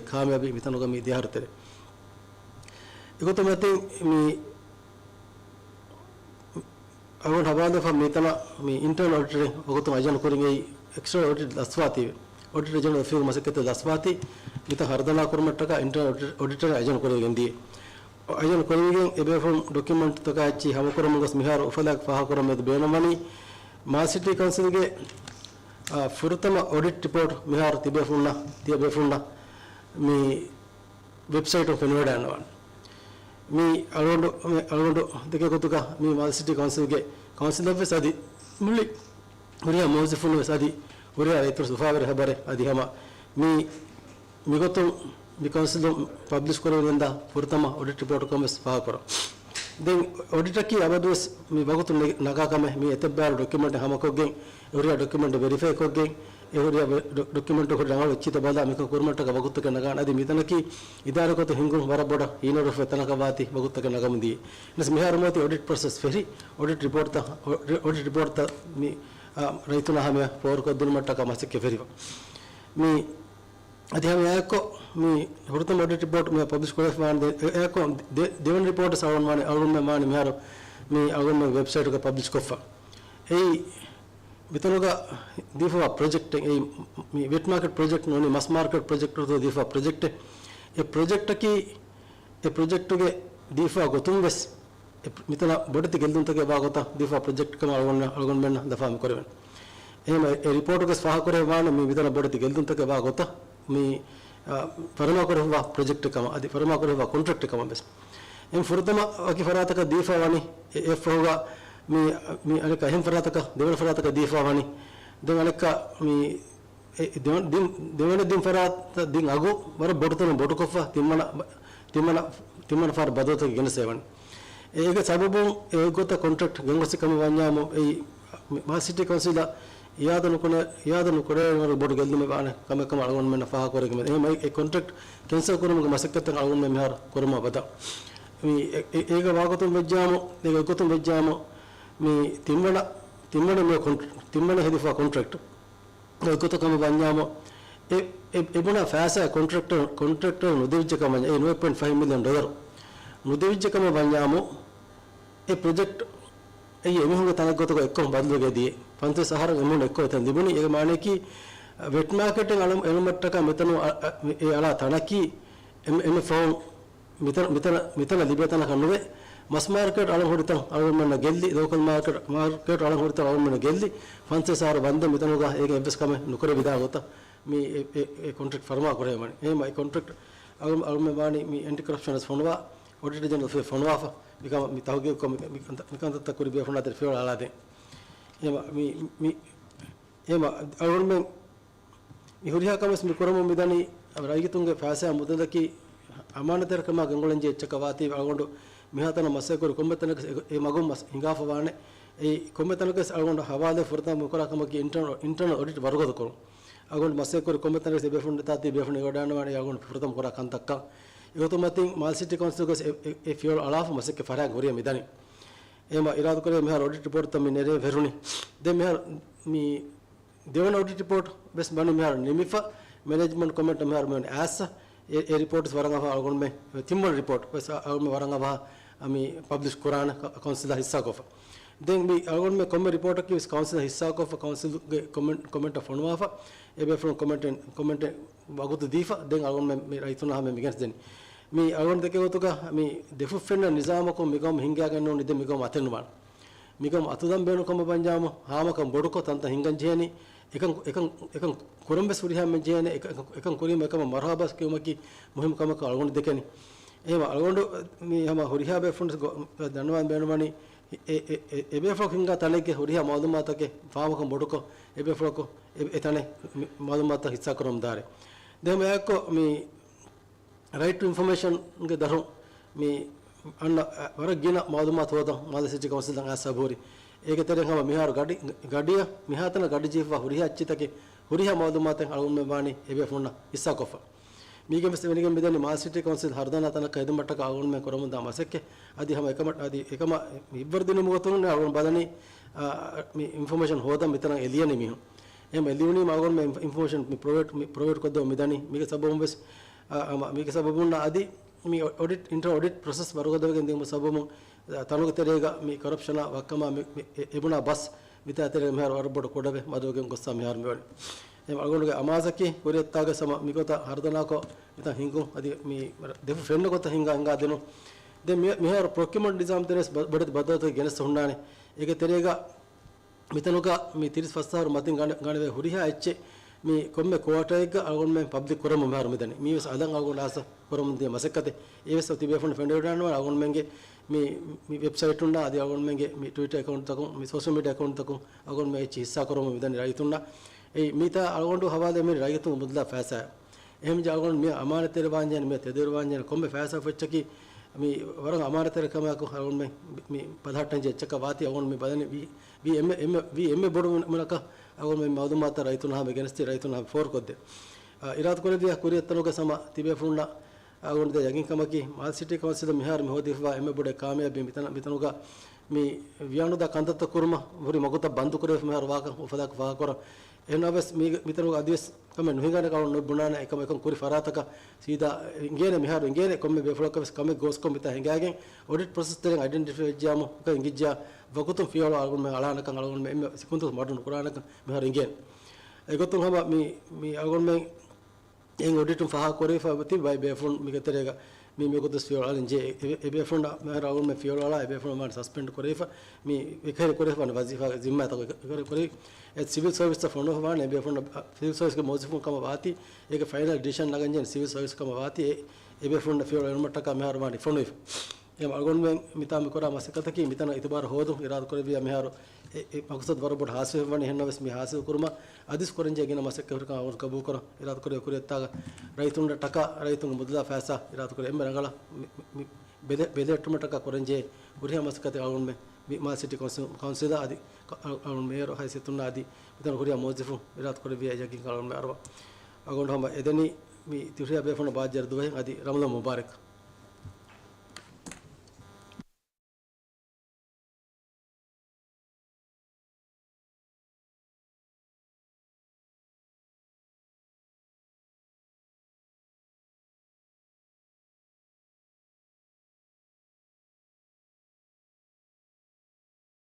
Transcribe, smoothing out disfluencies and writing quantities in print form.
කාමයාබි මිතනුග මේ දිහාරතේ ඒකතමති මේ අවුන් හබාද ෆම් මිතන මේ ඉන්ටර්නල් ඔඩිටර් ඔකතම අජන කුරින්ගේ එක්ස්ට්‍රා ඔඩිට් දස්වාති ඔඩිටර් ජනරල් ෆිල් මසකත දස්වාති මිත හර්දනා කුරුමට්ටක ඉන්ටර්නල් ඔඩිටර් අජන කුරින්ගෙන්දී අජන කුරින්ගෙන් එබෙෆම් ડોකියුමන්ට් තකච්චි හම කුරුමගස් මිහාර උෆලක් පහ කුරුමෙද බේනමනි මාසිටි කවුන්සිල්ගේ ෆුරතම ඔඩිට් රිපෝට් මිහාර තිබෙෆුන්නා මේ වෙබ්සයිට් එක පෙන්වඩනවා මේ අලොන්ඩෝ දෙක කොටක මේ මාසිටි කවුන්සිල්ගේ කවුන්සිල් ඔෆිස් අධි මුලි උරියා මොසිෆුන් වසදි උරියා ඒතර සුෆාවර හබරේ අධිහම මේ මිගොතු මේ කවුන්සිල් පබ්ලිෂ් කරවෙන්ද ෆුරතම ඔඩිට් රිපෝට් කොමස් පහ කර දැන් ඔඩිටර් කී අවදොස් මේ වගතු නගාකම මේ එතබ්බාර ડોකියුමන්ට් හැමකෝගෙන් උරියා ડોකියුමන්ට් වෙරිෆයි කොගෙන් එහුරියා ડોකියුමන්ට් එක ඩවුන්ලෝඩ් චිත බදා මේක කුරුමට්ටක වගුත්තක නගාන අදි මිතනකි ඉදාරකත හිඟුම් වරබොඩ ඊනොර ෆතනක වාති වගුත්තක නගමුදී නස් මිහාරමති ඔඩිට් ප්‍රොසෙස් ෆෙරි ඔඩිට් රිපෝට් මේ රයිතුනා හැම පෝරක දුනමට්ටක මාසික ෆෙරිව මේ අධ්‍යයම යකෝ මේ හුරුතම ඔඩිට් රිපෝට් මේ පබ්ලිෂ් කරලා වාන් යකෝ දෙවන් රිපෝට් සවන් මානේ අවුරුම මානේ මිහාර මේ අවුරුම වෙබ්සයිට් එක පබ්ලිෂ් කොෆා ඒ විතනක දීෆා ප්‍රොජෙක්ට් ඒ මේ වෙට් මාකට් ප්‍රොජෙක්ට් නෝනි මස් මාකට් ප්‍රොජෙක්ට් උදෝ දීෆා ප්‍රොජෙක්ට් ඒ ප්‍රොජෙක්ට් ගේ දීෆා ගොතුන්ගස් මිතන බොඩති ගෙල්දුන්තගේ බාගත දීෆා ප්‍රොජෙක්ට් කම අලගොන් මෙන්න දෆාම කරවෙන එහෙම ඒ රිපෝට් එක සහ කරේ වාන මේ විතන බොඩති ගෙල්දුන්තගේ බාගත මේ පරමා කරවා ප්‍රොජෙක්ට් එකම අදි පරමා කරවා කොන්ට්‍රැක්ට් එකම බස් එම් ෆුරතම අකි ෆරාතක දීෆා වනි එෆ් හොගා මේ අනක එහෙම් ෆරාතක දෙවන ෆරාතක දීෆා වනි දෙවන අනක මේ දෙවන දින් ෆරාත දින් අගු වර බොඩතන බොඩ කොෆා තිම්මන ෆාර බදොත ගෙනසෙවන් ඒක සබබුන් ඒගොත කොන්ට්‍රැක්ට් ගංගොසිකම වඤ්ඤාම ඒ මාසිටි කවුන්සිලා यादनु करे वර බොඩ ගෙල්දුම බාන කම අලගොන් මෙන්න පහ කරගෙන එහෙම ඒ කොන්ට්‍රැක්ට් කැන්සල් කරමුග මසක්කත් අලගොන් මෙන්න මෙහර කරම බද මේ ඒක වාගතුන් වෙජ්ජාම ඒක ගොතුන් වෙජ්ජාම මේ තිම්මන මේ තිම්මන හෙදිෆා කොන්ට්‍රැක්ට් ඒකතකම වඤ්ඤාම එබුණ ෆෑසා කොන්ට්‍රැක්ටර් නුදෙවිච්චකම ඒ 9.5 මිලියන් ඩොලර් නුදෙවිච්චකම වඤ්ඤාම ඒ ප්‍රොජෙක්ට් ඒ එමුහුගේ තනගතක එක්කම බදලුගේදී පන්ත සහර එමුණ එක්ක එතන තිබුණි ඒක මානේ කි වෙට් මාකට් එක එලමට්ටක මෙතන ඒ අලා තනකි එම ෆෝන් මෙතන ලිබතන කනුවේ මස් මාකට් අලම හොරිතන් අලමන්න ගෙල්ලි ලෝකල් මාකට් අලම හොරිතන් අලමන්න ගෙල්ලි පන්ත සහර බන්ද මෙතනගා ඒක එබ්ස් කම නුකර විදාගත මේ ඒ කොන්ට්‍රැක්ට් ෆර්මා කරේ මනේ එහෙම ඒ කොන්ට්‍රැක්ට් අලම මානේ මේ ඇන්ටි කරප්ෂන්ස් ෆොනවා ඔඩිටර් ජනරල් ෆොනවා මිකම මිතහුගේ කොම මිකන්ත තකුරි බිය ෆොනා තර ෆියල් අලාදේ එම අවුරුම ඉහුරියා කමස් මිකරම මිදනි රයිගතුන්ගේ ෆාසා මුදලකි අමානතර කම ගංගොලන්ජේ එච්චකවාති අලගොඬ මිහතන මසකර කොම්බතනක ඒ මගොම් මස් හිඟාෆවානේ ඒ කොම්බතනක අලගොඬ හවාලේ ෆුර්තා මුකරා කමකි ඉන්ටර්නල් ඔඩිට් වර්ගද කරො අලගොඬ මසකර කොම්බතනක සෙබෙෆුන් තාති බෙෆුන් ගොඩානවානේ අලගොඬ ෆුර්තම් කරා කන්තක්ක ඒගොතමතින් මාල්සිටි කවුන්සිල්ගස් ඒ ෆියල් අලාෆ මසක ෆරා ගොරිය මිදනි එම ඉරාද කරේ මෙහර ඔඩිට් රිපෝට් තම නෙරේ වෙරුනි දෙ මෙහර මේ දෙවන ඔඩිට් රිපෝට් බස් බනු මෙහර නිමිෆා මැනේජ්මන්ට් කමෙන්ට් මෙහර මෙන් ඇස් ඒ රිපෝට්ස් වරංගව අලගොන් මේ තිම්මල් රිපෝට් බස් අලගොන් වරංගව අමි පබ්ලිෂ් කුරාන කවුන්සිල් හිස්සා කොෆ දෙන් මේ අලගොන් මේ කොම රිපෝට් එක කිස් කවුන්සිල් හිස්සා කොෆ කවුන්සිල් ගේ කමෙන්ට් ෆොනවාෆා එබේ ෆ්‍රොම් කමෙන්ට් වගුතු දීෆා දෙන් අලගොන් මේ රයිතුනා හැම මිගස් දෙනි මේ අලගොන් දෙකේ වතුක මේ දෙෆුෆෙන්න නිසාමකෝ මිගම් හින්ගා ගන්නෝ නිද මිගම් අතෙන්නුමාන මිගම් අතුදම් බේනු කම පංජාම හාමකම් බොඩුකෝ තන්ත හින්ගන් ජේනි එකන් කොරම්බස් උරිහා මෙන් ජේනි එකන් කොරිම එකම මරහබස් කියුමකි මුහිම් කමක අලගොන් දෙකනි එහෙම අලගොන් මේ හැම හොරිහා බෙෆුන්ස් දනවන් බේනුමනි එබේ ෆ්ලොක් හින්ගා තලෙගේ හොරිහා මාදුමාතකේ ෆාමකම් බොඩුකෝ එබේ ෆ්ලොකෝ එතනේ මාදුමාත හිස්සා කරොම් දාරේ දෙම යකෝ මේ right to information ಗೆ ದರು ಮೀ ಅಣ್ಣ ವರಗಿನ ಮಾಲೂಮಾತ್ ಹೋದ ಮಾಲಸಿಟಿ ಕೌನ್ಸಿಲ್ ದಂಗ ಆಸಬೋರಿ ಏಕೆ tere ಹಮ ಮಿಹಾರು ಗಡಿಯ ಮಿಹಾತನ ಗಡಿ ಜೀವ ಹುರಿಯ ಅಚ್ಚಿತಕೆ ಹುರಿಯ ಮಾಲೂಮಾತ್ ಅಳುಮ್ಮೆ ಬಾಣಿ ಎಬೆ ಫೋನ್ನ ಇಸ್ಸಾ ಕೊಫ ಮೀಗೆ ಮಿಸ್ ವೆನಿಗೆ ಬಿದನಿ ಮಾಲಸಿಟಿ ಕೌನ್ಸಿಲ್ ಹರ್ದನ ತನಕ ಐದು ಮಟ್ಟಕ ಅಳುಮ್ಮೆ ಕೊರಮುದ ಮಸಕ್ಕೆ ಅದಿ ಹಮ ಏಕಮ ಇಬ್ಬರು ದಿನ ಮುಗತುನ ಅಳುನ್ ಬದನಿ ಮೀ ಇನ್ಫಾರ್ಮೇಷನ್ ಹೋದ ಮಿತನ ಎಲಿಯನೆ ಮೀಹು ಎಂ ಎಲಿಯುನಿ ಮಾಗೋನ್ ಮೆ ಇನ್ಫಾರ್ಮೇಷನ್ ಮಿ ಪ್ರೊವೈಡ್ ಕೊದ್ದ ಮಿದನಿ ಮೀಗೆ ಸಬ ಹೊಂಬಸ್ මේක සබබුන්න අදි මේ ඔඩිට් ඉන්ටර් ඔඩිට් ප්‍රොසෙස් වරගදවගෙන් දෙමු සබමු තනුක තෙරේග මේ කරප්ෂන වක්කම එබුණා බස් මිතාතර මෙහර වරබඩ කොඩවේ මදෝගෙන් ගොස්සා මෙහර මෙවනේ එම අලගොන්ගේ අමාසකි කොරියත්තාගේ සම මිකොත හර්දනාකෝ මිතා හිඟු අදි මේ දෙෆු ෆ්‍රෙන්ඩ් කොත හිඟා දෙනු දැන් මෙහර ප්‍රොකියුමන්ට් ඩිසාම් තෙරස් බඩත බදත ගෙනස් හොන්නානේ ඒක තෙරේග මිතනුක මේ 35 මතින් ගණවේ හුරිහා එච්චේ මේ කොම්මේ ක්වාටර් එක අලගොන් මේ පබ්ලික් කරමු මෙහර මෙදනේ මීවස් අදන් අලගොන් ආස කරමු දිය මසකතේ ඒවස් තිබේ ෆොන් ෆෙන්ඩර් දානවා අලගොන් මෙන්ගේ මේ වෙබ්සයිට් උන්නා අද අලගොන් මෙන්ගේ මේ ට්විටර් account තකෝ මේ සෝෂල් මීඩියා account තකෝ අලගොන් මේ හිස්සා කරමු මෙදනේ රයිතුන්නා ඒ මීතා අලගොන්ට හවාදේ මේ රයිතුන් මුදලා ෆෑසා එහෙම ජාලගොන් මේ අමානතේ වාංජන මේ තෙදේර වාංජන කොම්මේ ෆෑසා ෆෙච්චකි මේ වරන් අමානතේ කමක අලගොන් මේ පදහට්ටන් ජෙච්චක වාති අලගොන් මේ බදනේ ವಿ ಎಮ್ಮೆ ಬೋರ್ಡ್ ಮೂಲಕ ಅವು ಮೌದು ಮಾತ ರೈತನ ಹಾಗೆ ಗೆನಸ್ತಿ ರೈತನ ಹಾಗೆ ಫೋರ್ ಕೊದ್ದೆ ಇರಾತ್ ಕೊರೆದಿಯ ಕುರಿಯತ್ತನೋಗ ಸಮ ತಿಬೆ ಫುಣ್ಣ ಅಗೊಂಡೆ ಯಗಿನ್ ಕಮಕಿ ಮಾಲ್ ಸಿಟಿ ಕೌನ್ಸಿಲ್ ಮಿಹಾರ್ ಮಿಹೋದಿಫಾ ಎಮ್ಮೆ ಬೋಡೆ ಕಾಮಯಾಬಿ ಮಿತನುಗ ಮಿ ವಿಯಾನುದ ಕಂದತ್ತ ಕುರ್ಮ ಹುರಿ ಮಗುತ ಬಂದು ಕುರೆ ಮಿಹಾರ್ ವಾಕ ಉಫದಾಕ ವಾಕರ එනවස් මිතරුග අදිස් කම නුහිගන කවුන් නොබුණාන එකම එකම් කුරි ෆරාතක සීදා ඉංගේන මිහාර ඉංගේන කොම්මෙ බෙෆලකස් කම ගෝස් කොම් මිත හංගාගෙන් ඔඩිට් ප්‍රොසෙස් තරෙන් අයිඩෙන්ටිෆයි ජාමු ක ඉංගිජ්ජා වකුතුම් ෆියල අලගොන් මේ අලානකන් අලගොන් මේ සිකුන්තු මඩුන් කුරානක මිහාර ඉංගේන ඒගොතුම් හබ මේ අලගොන් මේ එන් ඔඩිට් ෆහා කොරේ ෆබති බයි බෙෆොන් මිගතරේග මේ මේකොතස් ෆියල අලන්ජේ එබෙෆොන් මිහාර අලගොන් මේ ෆියල අලා එබෙෆොන් මාන සස්පෙන්ඩ් කොරේ ෆ මේ එකහෙ කොරේ ෆන වजीෆා जिम्मा तक කොරේ सिविल सर्विस फोन होवाने बेफोन सिविल सर्विस के मौजूद कम बाती एक फाइनल डिसीजन लगन सिविल सर्विस कम बाती ए बेफोन फ्यूल एनमट का मेहर मानी फोन इफ एम अगोन में मिता में कोरा मसकत की मिता इतबार होदु इराद करे बिया मेहर ए मकसद बरोबर हासिल वने हेनवस मी हासिल कुरमा अदिस कोरंजे गिना मसक का और कबू कर इराद करे कुरियत्ता रैतुंड टका रैतुंग मुदला फैसा इराद करे एम रंगला बेदे टमट का कोरंजे उरिया मसकत अगोन में माल सिटी काउंसिल आदि मेयर हैसियतुन्ना आदि मितन हुरिया मौजिफु इराद करे बिया यगिन कालम में अरवा अगोंड हम एदनी मी तिरिया बेफोन बाजर दुवे आदि रमजान मुबारक